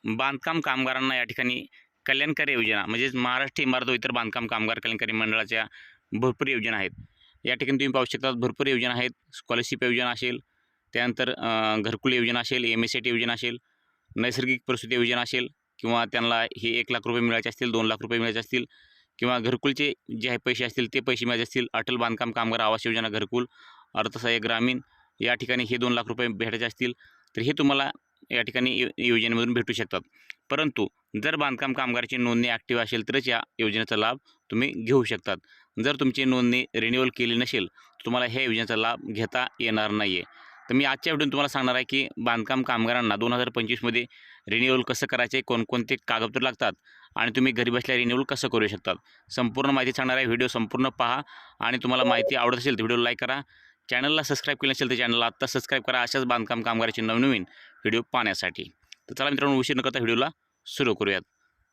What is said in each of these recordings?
बांधकाम कामगारांना या ठिकाणी कल्याणकारी योजना म्हणजेच महाराष्ट्र इमारत व इतर बांधकाम कामगार कल्याणकारी मंडळाच्या भरपूर योजना आहेत। या ठिकाणी तुम्ही पाहू शकता भरपूर योजना आहेत। स्कॉलरशिप योजना असेल, त्यानंतर घरकुल योजना असेल, MST योजना असेल, नैसर्गिक परिस्थिती योजना असेल, किंवा त्यांना हे 1 लाख रुपये मिळायचे असतील, 2 लाख रुपये मिळायचे असतील, किंवा घरकुलचे जे पैसे असतील ते पैसे मिळायचे असतील, अटल बांधकाम कामगार आवास योजना घरकुल, अर्थसहाय्य ग्रामीण या ठिकाणी हे 2 लाख रुपये भेटायचे असतील तर हे तुम्हाला या ठिकाणी योजनेमधून भेटू शकतात। परंतु जर बांधकाम कामगाराची नोंदणी ॲक्टिव्ह असेल तरच या योजनेचा लाभ तुम्ही घेऊ शकतात। जर तुमची नोंदणी रिन्युअल केली नसेल तर तुम्हाला ह्या योजनेचा लाभ घेता येणार नाही आहे। तर मी आजच्या व्हिडिओत तुम्हाला सांगणार आहे की बांधकाम कामगारांना 2025 मध्ये रिन्युअल कसं करायचे, कोणकोणते कागदपत्र लागतात आणि तुम्ही घरी बसल्या रिन्युअल कसं करू शकतात, संपूर्ण माहिती सांगणार आहे। व्हिडिओ संपूर्ण पहा आणि तुम्हाला माहिती आवडत असेल तर व्हिडिओला लाईक करा। चॅनलला सबस्क्राईब केलं नसेल तर चॅनलला आत्ता सबस्क्राईब करा अशाच बांधकाम कामगाराचे नवनवीन व्हिडिओ पाहण्यासाठी। तर चला मित्रांनो, उशीर न करता व्हिडिओला सुरू करूयात।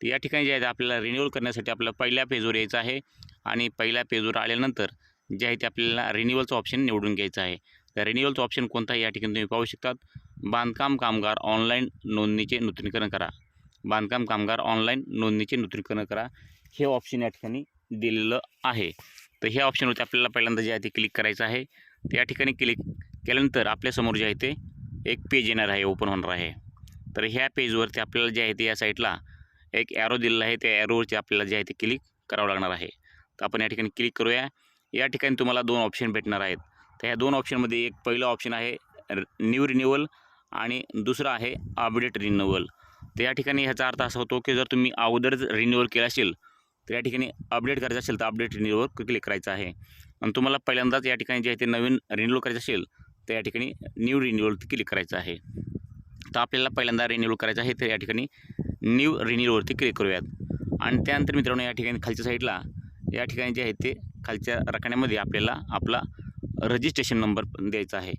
तर या ठिकाणी जे आहे आपल्याला रिन्युअल करण्यासाठी आपल्याला पहिल्या पेजवर यायचं आहे आणि पहिल्या पेजवर आल्यानंतर जे आहे ते आपल्याला रिन्युअलचं ऑप्शन निवडून घ्यायचं आहे। तर रिन्युअलचं ऑप्शन कोणतं आहे या ठिकाणी तुम्ही पाहू शकतात, बांधकाम कामगार ऑनलाईन नोंदणीचे नूतनीकरण करा, बांधकाम कामगार ऑनलाईन नोंदणीचे नूतनीकरण करा हे ऑप्शन या ठिकाणी दिलेलं आहे। तर ह्या ऑप्शनवरती आपल्याला पहिल्यांदा जे आहे ते क्लिक करायचं आहे। तर या ठिकाणी क्लिक केल्यानंतर आपल्यासमोर जे आहे ते एक पेज येणार आहे, ओपन होणार आहे। तर ह्या पेजवरती आपल्याला जे आहे ते या साईडला एक ॲरो दिलेला आहे, त्या ॲरोवरती आपल्याला जे आहे ते क्लिक करावं लागणार आहे। तर आपण या ठिकाणी क्लिक करूया। या ठिकाणी तुम्हाला 2 ऑप्शन भेटणार आहेत। तर ह्या 2 ऑप्शनमध्ये एक पहिलं ऑप्शन आहे न्यू रिन्युअल आणि दुसरं आहे अपडेट रिन्युअल। तर या ठिकाणी ह्याचा अर्थ असा होतो की जर तुम्ही अगोदरच रिन्युअल केला असेल तर या ठिकाणी अपडेट करायचं असेल तर अपडेट रिन्युअलवर क्लिक करायचं आहे, आणि तुम्हाला पहिल्यांदाच या ठिकाणी जे आहे ते नवीन रिन्युअल करायचं असेल तर या ठिकाणी न्यू रिन्युअलवरती क्लिक करायचं आहे। तर आपल्याला पहिल्यांदा रिन्युअल करायचं आहे तर या ठिकाणी न्यू रिन्युअलवरती क्लिक करूयात। आणि त्यानंतर मित्रांनो या ठिकाणी खालच्या साईडला या ठिकाणी जे आहे ते खालच्या रकान्यामध्ये आपल्याला आपला रजिस्ट्रेशन नंबर द्यायचा आहे।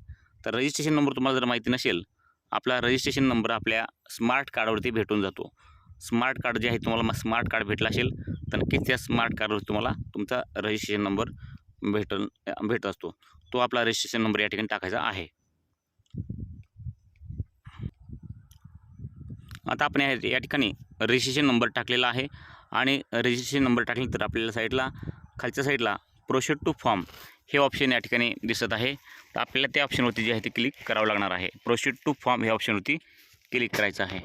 तर रजिस्ट्रेशन नंबर तुम्हाला जर माहिती नसेल, आपला रजिस्ट्रेशन नंबर आपल्या स्मार्ट कार्डवरती भेटून जातो। स्मार्ट कार्ड जे आहे तुम्हाला स्मार्ट कार्ड भेटलं असेल तर नक्कीच त्या स्मार्ट कार्डवर तुम्हाला तुमचा रजिस्ट्रेशन नंबर भेटत असतो। तो आपला रजिस्ट्रेशन नंबर या ठिकाणी टाकायचा आहे। आता आपण या ठिकाणी रजिस्ट्रेशन नंबर टाकलेला आहे आणि रजिस्ट्रेशन नंबर टाकल्यानंतर आपल्याला साईडला खालच्या साईडला प्रोसीड टू फॉर्म हे ऑप्शन या ठिकाणी दिसत आहे। तर आपल्याला त्या ऑप्शनवरती जे आहे ते क्लिक करावं लागणार आहे। प्रोसीड टू फॉर्म हे ऑप्शनवरती क्लिक करायचं आहे।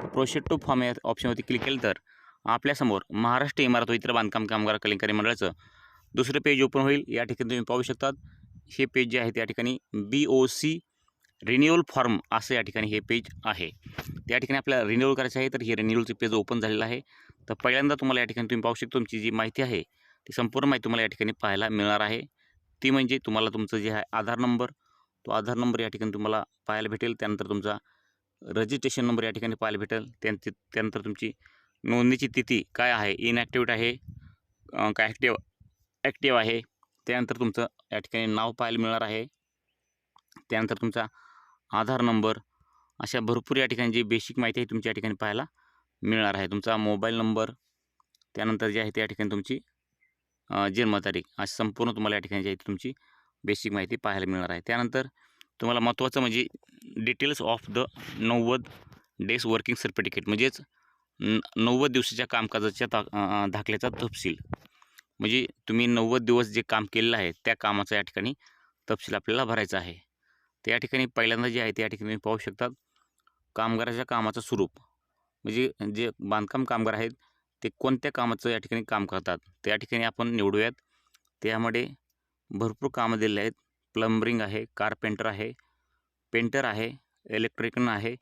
प्रोसीड टू फॉर्म या ऑप्शनवरती क्लिक केलं तर आपल्यासमोर महाराष्ट्र इमारत व इतर बांधकाम कामगार कल्याणकारी मंडळाचं दुसरं पेज ओपन होईल। या ठिकाणी तुम्ही पाहू शकतात हे पेज जे आहे त्या ठिकाणी BOC रिन्युअल फॉर्म असं या ठिकाणी हे पेज आहे। त्या ठिकाणी आपल्याला रिन्युअल करायचं आहे तर हे रिन्युअलचं पेज ओपन झालेलं आहे। तर पहिल्यांदा तुम्हाला या ठिकाणी तुम्ही पाहू शकता तुमची जी माहिती आहे ती संपूर्ण माहिती तुम्हाला या ठिकाणी पाहायला मिळणार आहे। ती म्हणजे तुम्हाला तुमचं जे आहे आधार नंबर, तो आधार नंबर या ठिकाणी तुम्हाला पाहायला भेटेल। त्यानंतर तुमचा रजिस्ट्रेशन नंबर या ठिकाणी पाहायला भेटेल। त्यानंतर तुमची नोंदणीची तिथी काय आहे, इनॲक्टिव्ह आहे काय ॲक्टिव्ह आहे, त्यानंतर तुमचं या ठिकाणी नाव पाहायला मिळणार आहे। त्यानंतर तुमचा आधार नंबर, अशा भरपूर या ठिकाणी जी बेसिक माहिती आहे तुमची या ठिकाणी पाहायला मिळणार आहे। तुमचा मोबाईल नंबर, त्यानंतर जे आहे त्या ठिकाणी तुमची जन्मतारीख, अशी संपूर्ण तुम्हाला या ठिकाणी जी आहे तुमची बेसिक माहिती पाहायला मिळणार आहे। त्यानंतर तुम्हाला महत्त्वाचं म्हणजे details of the 90 days working certificate, म्हणजेच 90 दिवसाच्या कामकाजाच्या दाखल्याचा तपशील, म्हणजे तुम्ही 90 दिवस जे काम केलेलं आहे त्या कामाचा या ठिकाणी तपशील आपल्याला भरायचा आहे। तर या ठिकाणी पहिल्यांदा जे आहे त्या ठिकाणी तुम्ही पाहू शकतात कामगाराच्या कामाचं स्वरूप, म्हणजे जे बांधकाम कामगार आहेत ते कोणत्या कामाचं या ठिकाणी काम करतात त्या ठिकाणी आपण निवडूयात। त्यामध्ये भरपूर कामं दिलेली आहेत, प्लंबरिंग आहे, कारपेंटर आहे, पेंटर आहे, इलेक्ट्रिशियन आहे,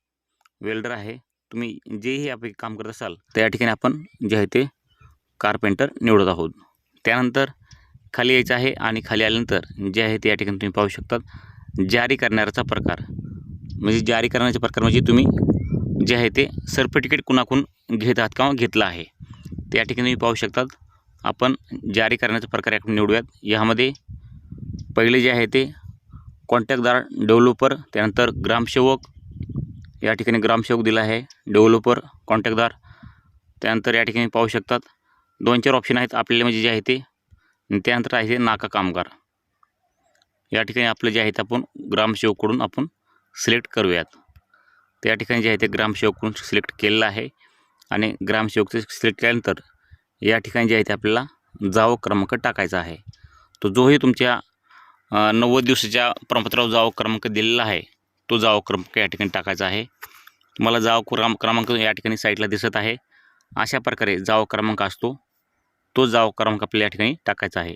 वेल्डर आहे। तुम्ही जेही आपण काम करत असाल त्या ठिकाणी आपण जे आहे ते कारपेंटर निवडत आहोत। त्यानंतर खाली यायचं आहे आणि खाली आल्यानंतर जे आहे ते या ठिकाणी तुम्ही पाहू शकतात जारी करणाऱ्याचा प्रकार, म्हणजे जारी करण्याचे प्रकार म्हणजे तुम्ही जे आहे ते सर्टिफिकेट कुणाकडून घेत आहात किंवा घेतलं आहे त्या ठिकाणी तुम्ही पाहू शकतात। आपण जारी करण्याचा प्रकार याकडून निवडूयात। यामध्ये पहिले जे आहे ते कॉन्ट्रॅक्टदार, डेव्हलपर, त्यानंतर ग्रामसेवक, या ठिकाणी ग्रामसेवक दिला आहे, डेव्हलपर, कॉन्ट्रॅक्टदार, त्यानंतर या ठिकाणी पाहू शकतात 2-4 ऑप्शन आहेत आपल्याला म्हणजे जे आहे ते। त्यानंतर आहे नाका कामगार, या ठिकाणी आपलं जे आहे ते आपण ग्रामसेवककडून आपण सिलेक्ट करूयात। त्या ठिकाणी जे आहे ते ग्रामसेवककडून सिलेक्ट केलेलं आहे आणि ग्रामसेवकचं सिलेक्ट केल्यानंतर या ठिकाणी जे आहे ते आपल्याला जावक क्रमांक टाकायचा आहे. तो जोही तुमच्या 90 दिवसाच्या प्रमाणपत्रावर जावक क्रमांक दिलेला आहे तो जावक क्रमांक या ठिकाणी टाकायचा आहे. तुम्हाला जावक क्रमांक या ठिकाणी साईडला दिसत आहे. अशा प्रकारे जावक क्रमांक असतो तो जावक क्रमांक आपल्याला या ठिकाणी टाकायचा आहे.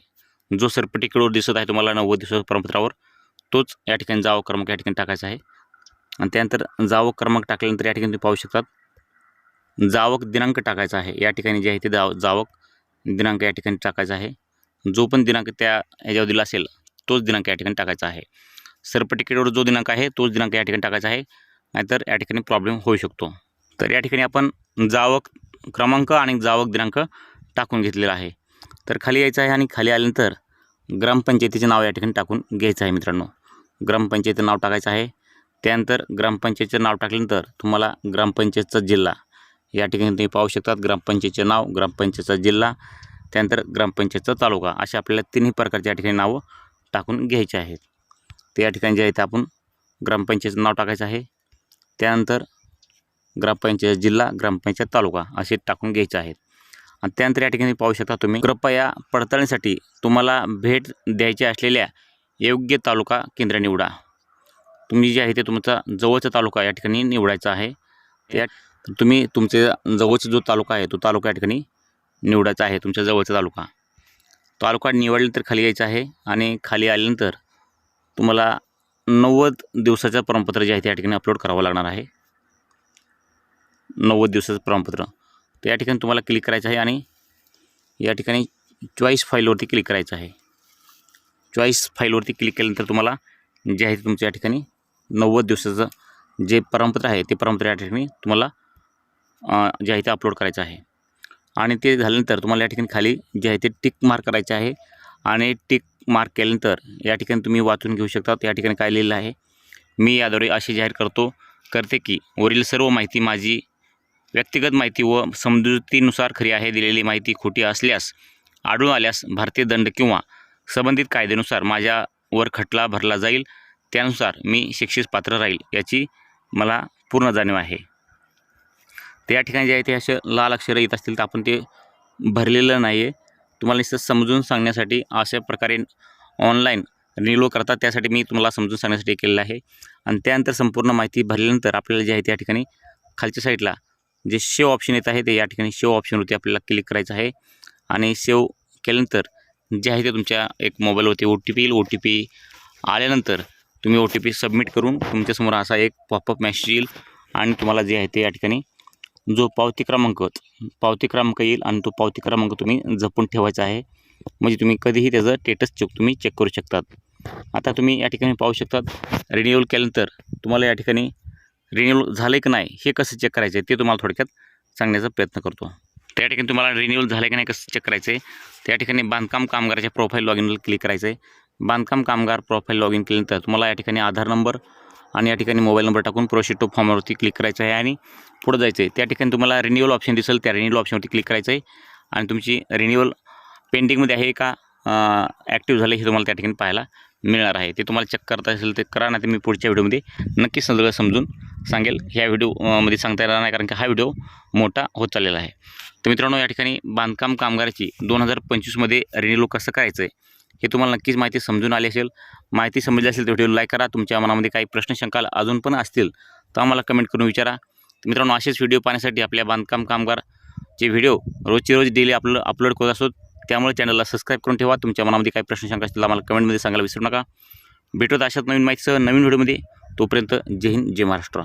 जो सरपट्टीकडवर दिसत आहे तुम्हाला 90 दिवसाच्या प्रमाणपत्रावर तोच या ठिकाणी जावक क्रमांक या ठिकाणी टाकायचा आहे. आणि त्यानंतर जावक क्रमांक टाकल्यानंतर या ठिकाणी तुम्ही पाहू शकतात जावक दिनांक टाकायचा आहे. या ठिकाणी जे आहे ते जावक दिनांक या ठिकाणी टाकायचा आहे. जो पण दिनांक त्या ह्याच्यावर दिला असेल तोच दिनांक या ठिकाणी टाकायचा आहे. सरपट्टीकडवर जो दिनांक आहे तोच दिनांक या ठिकाणी टाकायचा आहे, नाहीतर या ठिकाणी प्रॉब्लेम होऊ शकतो. तर या ठिकाणी आपण जावक क्रमांक आणि जावक दिनांक टाकून घेतलेला आहे. तर खाली यायचं आहे आणि खाली आल्यानंतर ग्रामपंचायतीचे नाव या ठिकाणी टाकून घ्यायचं आहे मित्रांनो. ग्रामपंचायतीचं नाव टाकायचं आहे. त्यानंतर ग्रामपंचायतीचं नाव टाकल्यानंतर तुम्हाला ग्रामपंचायतचा जिल्हा या ठिकाणी तुम्ही पाहू शकतात. ग्रामपंचायतीचे नाव, ग्रामपंचायतचा जिल्हा, त्यानंतर ग्रामपंचायतचा तालुका अशा आपल्याला तिन्ही प्रकारच्या या ठिकाणी नावं टाकून घ्यायचे आहेत. तर या ठिकाणी जे आहे ते आपण ग्रामपंचायतीचं नाव टाकायचं आहे. त्यानंतर ग्रामपंचायत जिल्हा, ग्रामपंचायत तालुका असे टाकून घ्यायचे आहेत. आणि त्यानंतर या ठिकाणी पाहू शकता तुम्ही कृपया पडताळणीसाठी तुम्हाला भेट द्यायची असलेल्या योग्य तालुका केंद्र निवडा. तुम्ही जे आहे ते तुमचा जवळचा तालुका या ठिकाणी निवडायचा आहे. त्या तुम्ही तुमचे जवळचा जो तालुका आहे तो तालुका या ठिकाणी निवडायचा आहे. तुमच्या जवळचा तालुका निवडल्यानंतर खाली यायचं आहे आणि खाली आल्यानंतर तुम्हाला 90 दिवसाचं प्रमाणपत्र जे आहे ते या ठिकाणी अपलोड करावं लागणार आहे. 90 दिवसाचं प्रमाणपत्र तर या ठिकाणी तुम्हाला क्लिक करायचं आहे आणि या ठिकाणी चॉईस फाईलवरती क्लिक करायचं आहे. चॉईस फाईलवरती क्लिक केल्यानंतर तुम्हाला जे आहे तुमच्या या ठिकाणी 90 दिवसाचं जे प्रमाणपत्र आहे ते प्रमाणपत्र या ठिकाणी तुम्हाला जे आहे ते अपलोड करायचं आहे. आणि ते झाल्यानंतर तुम्हाला या ठिकाणी खाली जे आहे ते टिक मार्क करायचे आहे. आणि टिक मार्क केल्यानंतर या ठिकाणी तुम्ही वाचून घेऊ शकता. या ठिकाणी काय लिहिलं आहे, मी याद्वारे अशी जाहीर करते की वरील सर्व माहिती माझी व्यक्तिगत माहिती व समजुतीनुसार खरी आहे. दिलेली माहिती खोटी असल्यास आढळून आल्यास भारतीय दंड किंवा संबंधित कायद्यानुसार माझ्यावर खटला भरला जाईल. त्यानुसार मी शिक्षेस पात्र राहील याची मला पूर्ण जाणीव आहे. तर या ठिकाणी जे आहे ते असे लाल अक्षरं येत असतील तर आपण ते भरलेलं नाही आहे. तुम्हाला नुसतं समजून सांगण्यासाठी अशा प्रकारे ऑनलाईन रिन्यूअल करतात त्यासाठी मी तुम्हाला समजून सांगण्यासाठी केलेलं आहे. आणि त्यानंतर संपूर्ण माहिती भरल्यानंतर आपल्याला जे आहे त्या ठिकाणी खालच्या साईडला जे सेव्ह ऑप्शन येत आहे ते या ठिकाणी सेव्ह ऑप्शनवरती आपल्याला क्लिक करायचं आहे. आणि सेव्ह केल्यानंतर जे आहे ते तुमच्या एक मोबाईलवरती OTP येईल. OTP आल्यानंतर तुम्ही OTP सबमिट करून तुमच्यासमोर असा एक पॉपअप मेसेज येईल आणि तुम्हाला जे आहे ते या ठिकाणी जो पावती क्रमांक येईल आणि तो पावती क्रमांक तुम्ही जपून ठेवायचा आहे. म्हणजे तुम्ही कधीही त्याचं स्टेटस तुम्ही चेक करू शकतात. आता तुम्ही या ठिकाणी पाहू शकतात रिन्यूअल केल्यानंतर तुम्हाला या ठिकाणी रिन्यूअल झालं की नाही हे कसं चेक करायचं आहे ते तुम्हाला थोडक्यात सांगण्याचा प्रयत्न करतो. त्या ठिकाणी तुम्हाला रिन्यूअल झालं की नाही कसं चेक करायचं आहे, त्या ठिकाणी बांधकाम कामगाराच्या प्रोफाईल लॉगिनवर क्लिक करायचं आहे. बांधकाम कामगार प्रोफाईल लॉगिन केल्यानंतर तुम्हाला या ठिकाणी आधार नंबर आणि या ठिकाणी मोबाईल नंबर टाकून प्रोसीड टू फॉर्मवरती क्लिक करायचं आहे आणि पुढे जायचं आहे. त्या ठिकाणी तुम्हाला रिन्यूअल ऑप्शन दिसेल, त्या रिन्यूअल ऑप्शनवरती क्लिक करायचं आहे आणि तुमची रिन्यूअल पेंडिंगमध्ये आहे का ॲक्टिव्ह झाले हे तुम्हाला त्या ठिकाणी पाहायला मिळणार आहे. ते तुम्हाला चेक करता असेल ते करा, नाही तर मी पुढच्या व्हिडिओमध्ये नक्कीच सगळं समजून सांगेल. ह्या व्हिडिओमध्ये सांगता येणार नाही कारण की हा व्हिडिओ मोठा होत चाललेला आहे. तर मित्रांनो या ठिकाणी बांधकाम कामगाराची 2025मध्ये रिन्यूअल कसं करायचं आहे हे तुम्हाला नक्कीच माहिती समजून आली असेल. माहिती समजली असेल तर व्हिडिओ लाईक करा. तुमच्या मनामध्ये काही प्रश्न शंका अजून पण असतील तर आम्हाला कमेंट करून विचारा. मित्रांनो असेच व्हिडिओ पाहण्यासाठी आपल्या बांधकाम कामगारचे व्हिडिओ रोजचे रोज डेली अपलोड करत असतो. त्यामुळे चॅनलला सबस्क्राईब करून ठेवा. तुमच्या मनामध्ये काही प्रश्न शंका असतील आम्हाला कमेंटमध्ये सांगायला विसरू नका. भेटूत अशाच नवीन माहितीसह नवीन व्हिडिओमध्ये. तोपर्यंत जय हिंद, जय महाराष्ट्र.